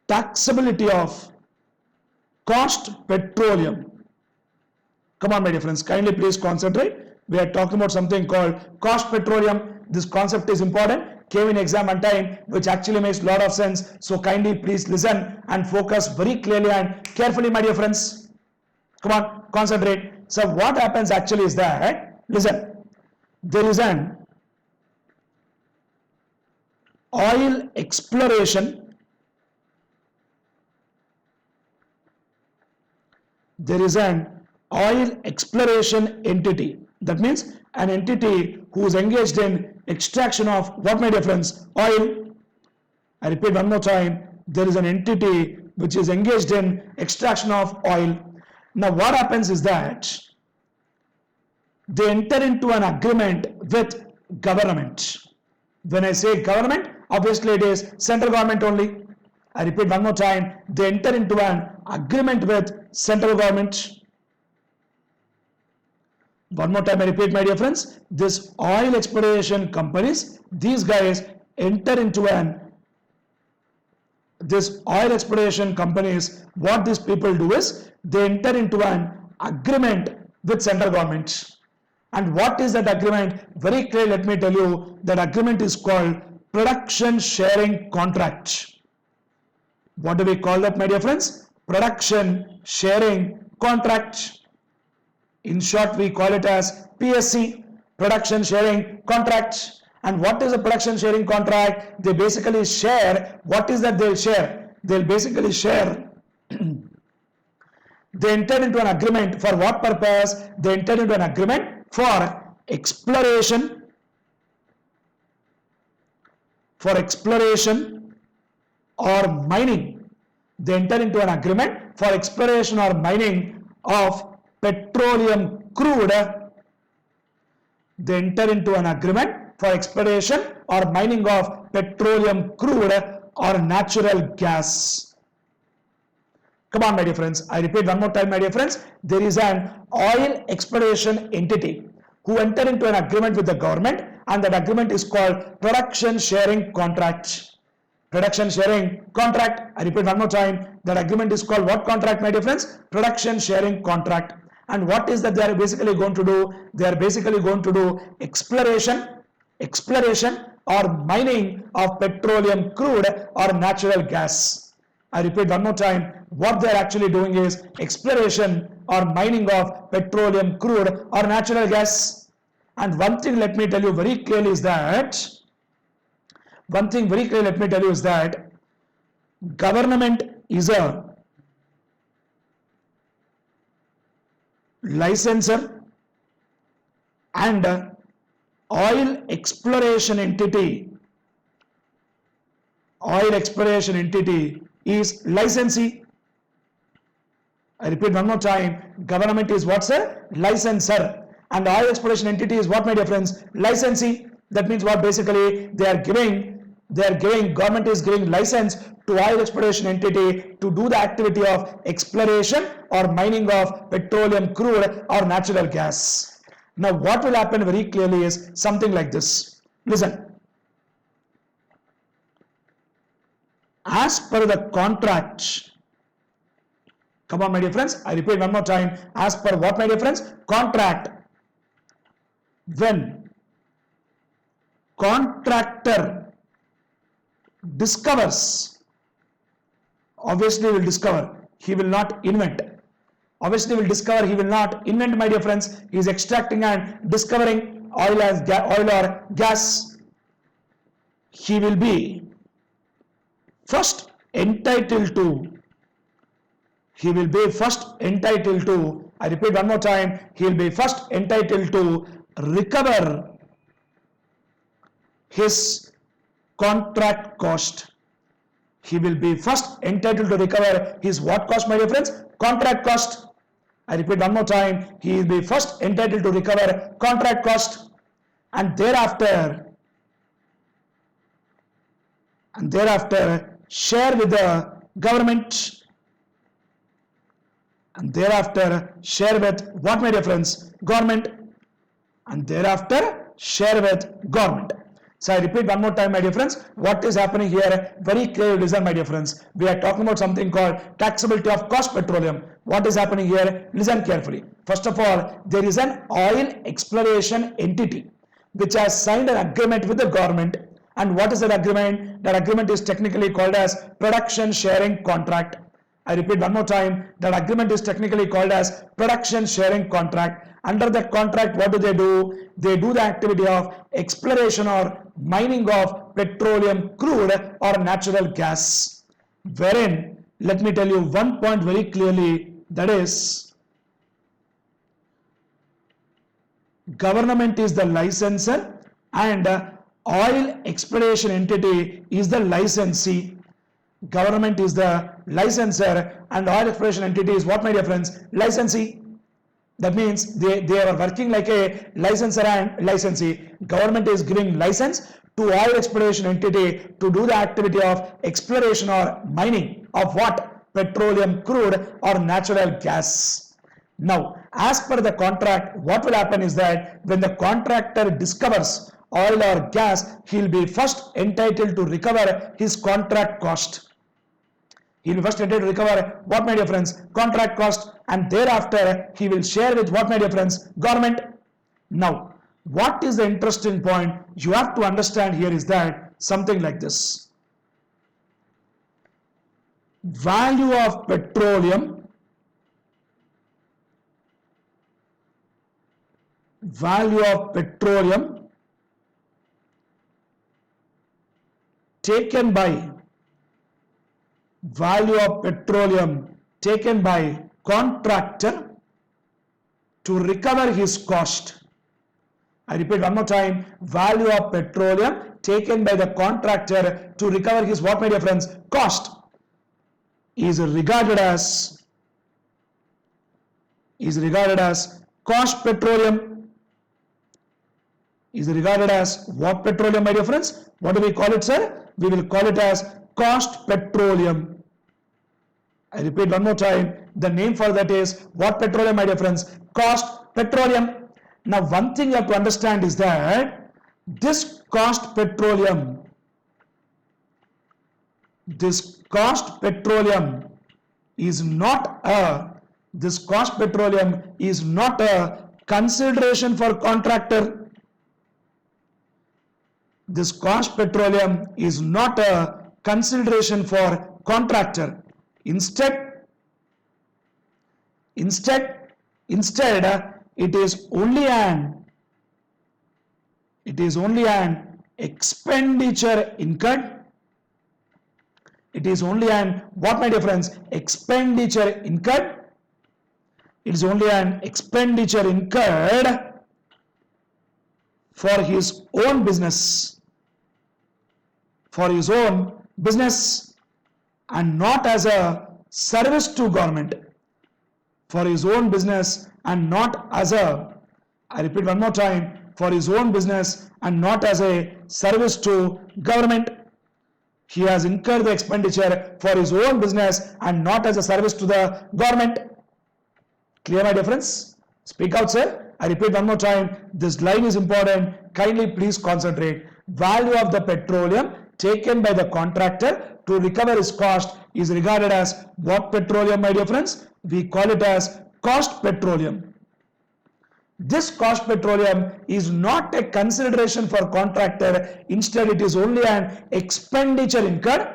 taxability of cost petroleum. Come on, my dear friends, kindly please concentrate. We are talking about something called cost petroleum. This concept is important, came in exam on time, which actually makes a lot of sense. So kindly please listen and focus very clearly and carefully, my dear friends. Come on, concentrate. So what happens actually is that, listen, there is an oil exploration. There is an oil exploration entity. That means an entity who is engaged in extraction of what, my dear friends? Oil. I repeat one more time. There is an entity which is engaged in extraction of oil. Now what happens is that they enter into an agreement with government. When I say government, obviously it is central government only. I repeat one more time. They enter into an agreement with central government. One more time I repeat, my dear friends. This oil exploration companies, these guys enter into this oil exploration companies, what these people do is they enter into an agreement with central government. And what is that agreement? Very clearly, let me tell you, that agreement is called production sharing contract. What do we call that, my dear friends? Production sharing contract. In short, we call it as PSC, production sharing contract. And what is a production sharing contract? They basically share, what is that they'll share? They'll basically share. They enter into an agreement for what purpose? They enter into an agreement for exploration, or mining. They enter into an agreement for exploration or mining of petroleum crude. They enter into an agreement for exploration or mining of petroleum crude or natural gas. Come on, my dear friends. I repeat one more time, my dear friends. There is an oil exploration entity who enter into an agreement with the government, and that agreement is called production sharing contract. Production sharing contract. I repeat one more time. That agreement is called what contract, my dear friends? Production sharing contract. And what is that they are basically going to do? They are basically going to do exploration or mining of petroleum crude or natural gas. I repeat one more time. What they are actually doing is exploration or mining of petroleum crude or natural gas. And one thing let me tell you very clearly is that government is a licensor and oil exploration entity is licensee. I repeat one more time. Government is what, sir? Licensor. And oil exploration entity is what, my dear friends? Licensee. That means what? Basically government is giving license to oil exploration entity to do the activity of exploration or mining of petroleum crude or natural gas. Now what will happen very clearly is something like this. Listen. As per the contract, come on, my dear friends, I repeat one more time. As per what, my dear friends? Contract. When contractor discovers, obviously will discover, he will not invent. Obviously will discover, he will not invent, my dear friends. He is extracting and discovering oil or gas. He will be first entitled to, I repeat one more time, he will be first entitled to recover his contract cost. He will be first entitled to recover his what cost, my dear friends? Contract cost. I repeat one more time, he will be first entitled to recover contract cost, and thereafter share with the government, and thereafter share with what, my dear friends? Government, and thereafter share with government. So I repeat one more time, my dear friends, what is happening here? Very clear, listen, my dear friends. We are talking about something called taxability of cost petroleum. What is happening here? Listen carefully. First of all, there is an oil exploration entity which has signed an agreement with the government. And what is that agreement? That agreement is technically called as production sharing contract. I repeat one more time, that agreement is technically called as production sharing contract. Under that contract, what do? They do the activity of exploration or mining of petroleum crude or natural gas. Wherein, let me tell you one point very clearly, that is, government is the licensor and oil exploration entity is the licensee. Government is the licensor and oil exploration entity is what, my dear friends? Licensee. That means they are working like a licensor and licensee. Government is giving license to oil exploration entity to do the activity of exploration or mining of what? Petroleum crude or natural gas. Now, as per the contract, what will happen is that when the contractor discovers oil or gas, he will be first entitled to recover his contract cost. He will first entitled to recover what, my dear friends? Contract cost, and thereafter he will share with what, my dear friends? Government. Now, what is the interesting point you have to understand here is that something like this. Value of petroleum taken by contractor to recover his cost. I repeat one more time, value of petroleum taken by the contractor to recover his what, my dear friends? Cost is regarded as cost petroleum. Is regarded as what petroleum, my dear friends? What do we call it, sir? We will call it as cost petroleum. I repeat one more time, the name for that is what petroleum, my dear friends? Cost petroleum. Now, one thing you have to understand is that this cost petroleum is not a consideration for contractor. This cost petroleum is not a consideration for contractor. Instead, it is only an expenditure incurred. It is only an what, my dear friends? Expenditure incurred. It is only an expenditure incurred for his own business. And not as a service to government. For his own business and not as a, I repeat one more time, for his own business and not as a service to government. He has incurred the expenditure for his own business and not as a service to the government. Clear, my dear friends? Speak out, sir. I repeat one more time, this line is important. Kindly please concentrate. Value of the petroleum taken by the contractor to recover his cost is regarded as what petroleum, my dear friends? We call it as cost petroleum. This cost petroleum is not a consideration for contractor. Instead, it is only an expenditure incurred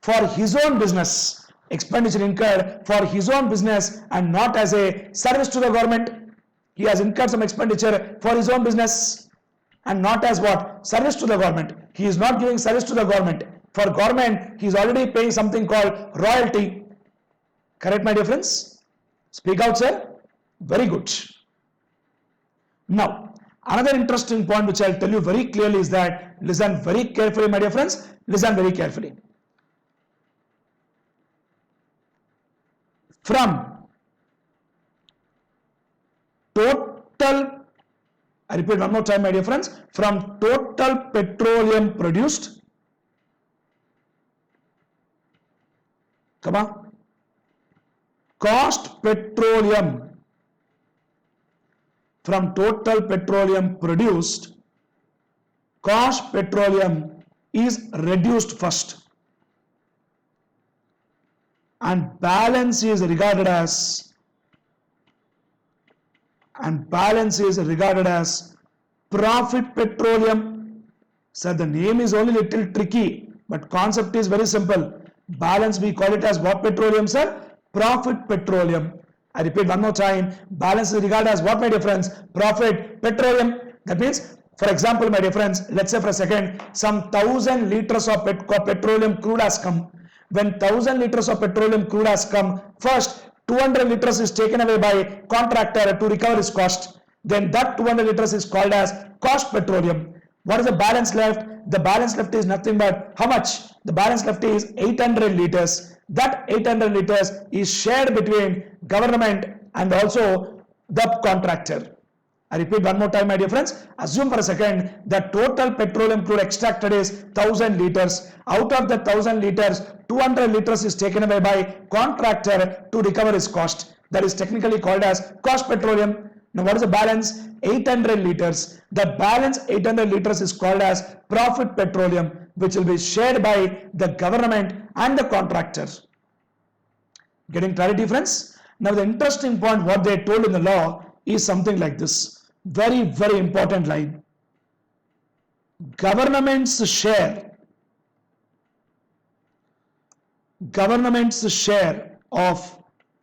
for his own business. Expenditure incurred for his own business and not as a service to the government. He has incurred some expenditure for his own business and not as what? Service to the government. He is not giving service to the government. For government, he is already paying something called royalty. Correct, my dear friends? Speak out, sir. Very good. Now, another interesting point which I'll tell you very clearly is that, listen very carefully, my dear friends. Listen very carefully. From total, I repeat one more time, my dear friends, from total petroleum produced, cost petroleum, from total petroleum produced, cost petroleum is reduced first and balance is regarded as profit petroleum. So the name is only little tricky, but concept is very simple. Balance, we call it as what petroleum, sir? Profit petroleum. I repeat one more time. Balance is regarded as what, my dear friends? Profit petroleum. That means, for example, my dear friends, let's say for a second, some 1,000 liters of petroleum crude has come. When 1,000 liters of petroleum crude has come, first 200 liters is taken away by contractor to recover his cost. Then that 200 liters is called as cost petroleum. What is the balance left? The balance left is nothing but how much? The balance left is 800 liters. That 800 liters is shared between government and also the contractor. I repeat one more time, my dear friends. Assume for a second that total petroleum crude extracted is 1,000 liters. Out of the 1,000 liters, 200 liters is taken away by contractor to recover his cost. That is technically called as cost petroleum. Now what is the balance? 800 liters. The balance 800 liters is called as profit petroleum, which will be shared by the government and the contractor. Getting clarity, friends? Now the interesting point what they told in the law is something like this. Very, very important line. Government's share of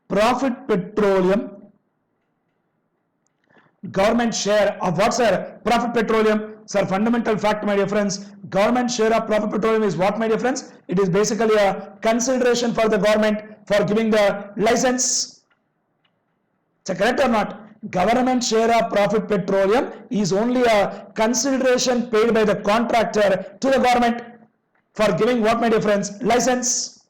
profit petroleum, government share of what, sir? Profit petroleum. Sir, fundamental fact, my dear friends, government share of profit petroleum is what, my dear friends? It is basically a consideration for the government for giving the license. Is that correct or not? Government share of profit petroleum is only a consideration paid by the contractor to the government for giving what, my dear friends? License.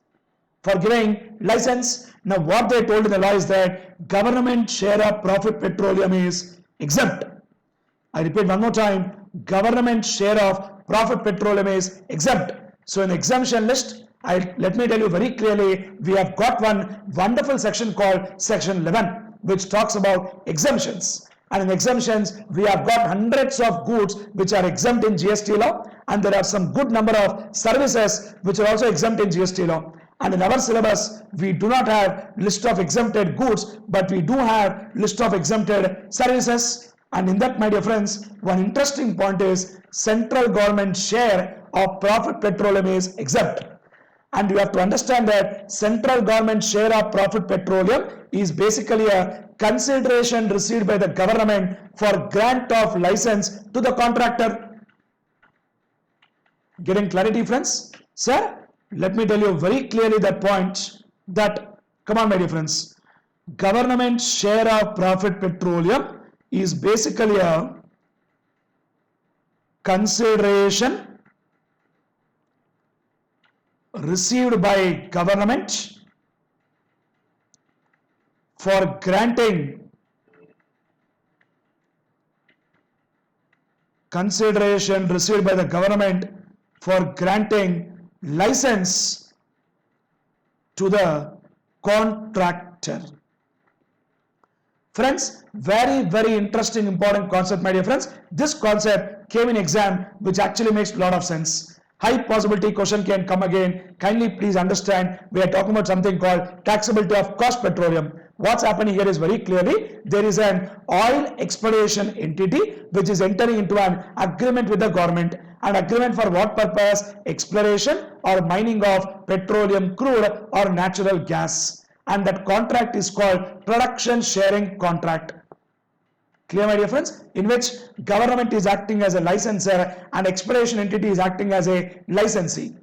For giving license. Now what they told in the law is that government share of profit petroleum is exempt. I repeat one more time. Government share of profit petroleum is exempt. So in the exemption list, let me tell you very clearly, we have got one wonderful section called section 11. Which talks about exemptions. And in exemptions, we have got hundreds of goods which are exempt in GST law, and there are some good number of services which are also exempt in GST law. And in our syllabus, we do not have list of exempted goods, but we do have list of exempted services. And in that, my dear friends, one interesting point is central government share of profit petroleum is exempt. And you have to understand that central government share of profit petroleum is basically a consideration received by the government for grant of license to the contractor. Getting clarity, friends? Sir, let me tell you very clearly that point that, come on, my dear friends, government share of profit petroleum is basically a consideration received by government for granting consideration received by the government for granting license to the contractor. Friends, very, very interesting, important concept, my dear friends. This concept came in exam, which actually makes a lot of sense. High possibility question can come again. Kindly please understand, we are talking about something called taxability of cost petroleum. What's happening here is very clearly, there is an oil exploration entity which is entering into an agreement with the government. An agreement for what purpose? Exploration or mining of petroleum crude or natural gas. And that contract is called production sharing contract. Clear, my dear friends? In which government is acting as a licensor and exploration entity is acting as a licensee.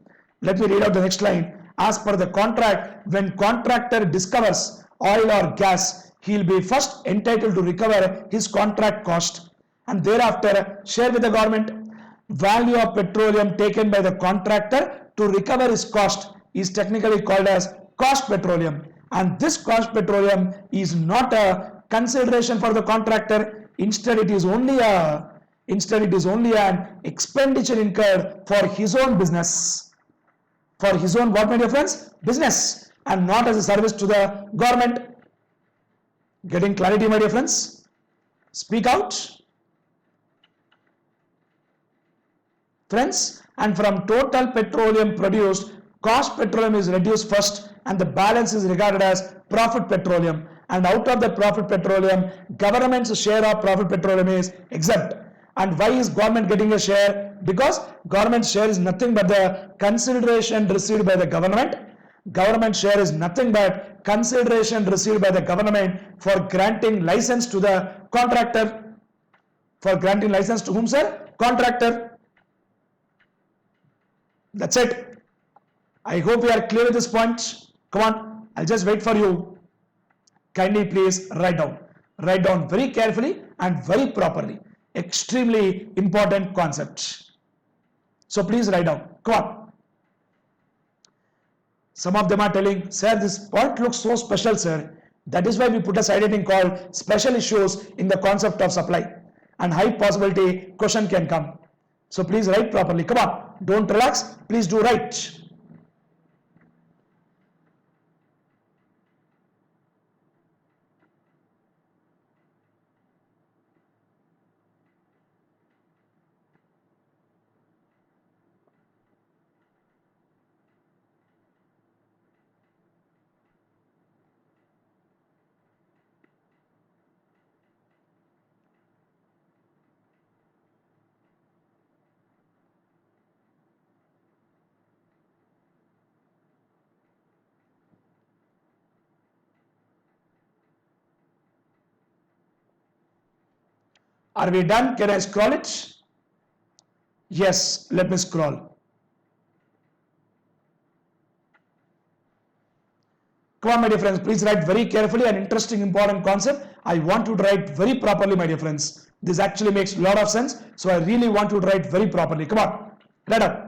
Let me read out the next line. As per the contract, when contractor discovers oil or gas, he will be first entitled to recover his contract cost and thereafter share with the government. Value of petroleum taken by the contractor to recover his cost is technically called as cost petroleum. And this cost petroleum is not a consideration for the contractor. Instead, it is only an expenditure incurred for his own business. For his own what, my dear friends? Business, and not as a service to the government. Getting clarity, my dear friends? Speak out. Friends, and from total petroleum produced, cost petroleum is reduced first and the balance is regarded as profit petroleum. And out of the profit petroleum, government's share of profit petroleum is exempt. And why is government getting a share? Because government's share is nothing but the consideration received by the government. Government share is nothing but consideration received by the government for granting license to the contractor. For granting license to whom, sir? Contractor. That's it. I hope we are clear with this point. Come on, I'll just wait for you. Kindly please write down. Write down very carefully and very properly. Extremely important concept. So please write down. Come on. Some of them are telling, sir, this point looks so special, sir. That is why we put a side heading called special issues in the concept of supply. And high possibility question can come. So please write properly. Come on. Don't relax. Please do write. Are we done? Can I scroll it? Yes, let me scroll. Come on, my dear friends, please write very carefully. An interesting, important concept. I want you to write very properly, my dear friends. This actually makes a lot of sense. So I really want you to write very properly. Come on, write up.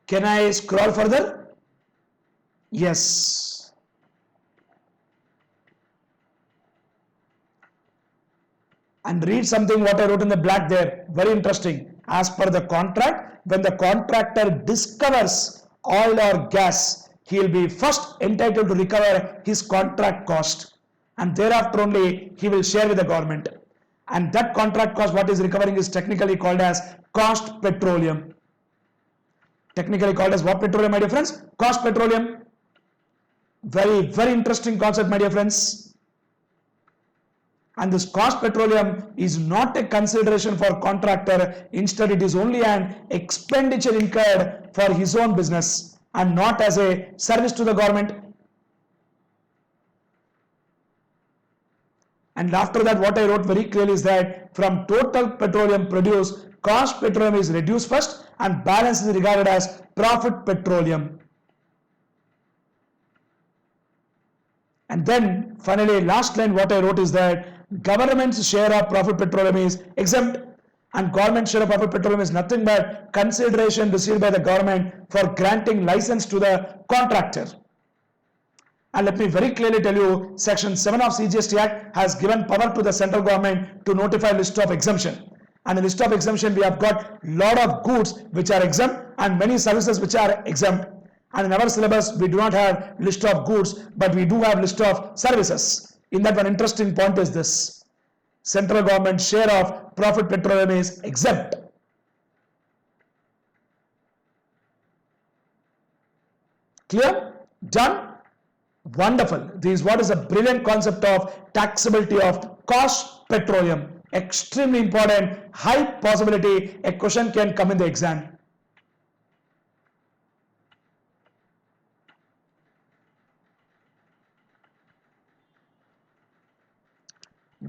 Can I scroll further? Yes. And read something what I wrote in the black there. Very interesting. As per the contract, when the contractor discovers oil or gas, he will be first entitled to recover his contract cost. And thereafter only he will share with the government. And that contract cost, what is recovering, is technically called as cost petroleum. Technically called as what petroleum, my dear friends? Cost petroleum. Very, very interesting concept, my dear friends. And this cost petroleum is not a consideration for contractor. Instead, it is only an expenditure incurred for his own business and not as a service to the government. And after that, what I wrote very clearly is that from total petroleum produced, cost petroleum is reduced first and balance is regarded as profit petroleum. And then finally, last line what I wrote is that government's share of profit petroleum is exempt, and government share of profit petroleum is nothing but consideration received by the government for granting license to the contractor. And let me very clearly tell you, Section 7 of CGST Act has given power to the central government to notify list of exemption. And in list of exemption, we have got lot of goods which are exempt and many services which are exempt. And in our syllabus, we do not have list of goods, but we do have list of services. In that, one interesting point is this: central government share of profit petroleum is exempt. Clear? Done? Wonderful. This is what is a brilliant concept of taxability of cost petroleum. Extremely important, high possibility a question can come in the exam.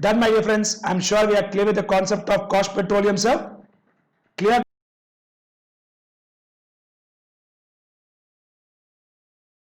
Done, my dear friends. I'm sure we are clear with the concept of cost petroleum, sir. Clear?